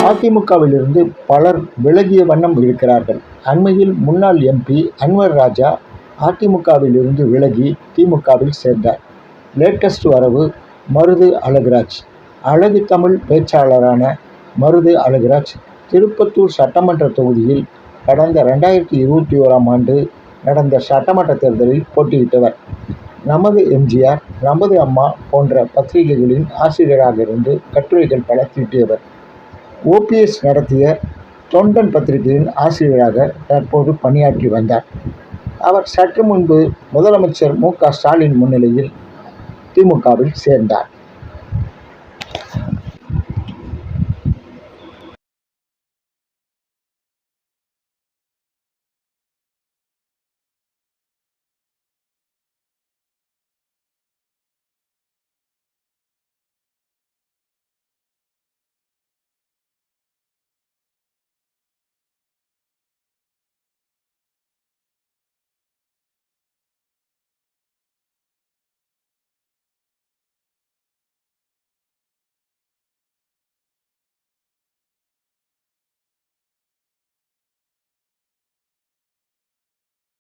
அதிமுகவிலிருந்து பலர் விலகிய வண்ணம் இருக்கிறார்கள். அண்மையில் முன்னாள் எம்பி அன்வர் ராஜா அதிமுகவிலிருந்து விலகி திமுகவில் சேர்ந்தார். லேட்டஸ்ட் வரவு மருது அழகுராஜ். அழகு தமிழ் பேச்சாளரான மருது அழகுராஜ் திருப்பத்தூர் சட்டமன்ற தொகுதியில் கடந்த 2021ஆம் ஆண்டு நடந்த சட்டமன்ற தேர்தலில் போட்டியிட்டவர். நமது எம்ஜிஆர், நமது அம்மா போன்ற பத்திரிகைகளின் ஆசிரியராக இருந்து கட்டுரைகள் பல தீட்டியவர். ஓபிஎஸ் நடத்திய தொண்டன் பத்திரிகையின் ஆசிரியராக தற்போது பணியாற்றி வந்தார். அவர் சற்று முன்பு முதலமைச்சர் மு.க. ஸ்டாலின் முன்னிலையில் திமுகவில் சேர்ந்தார்.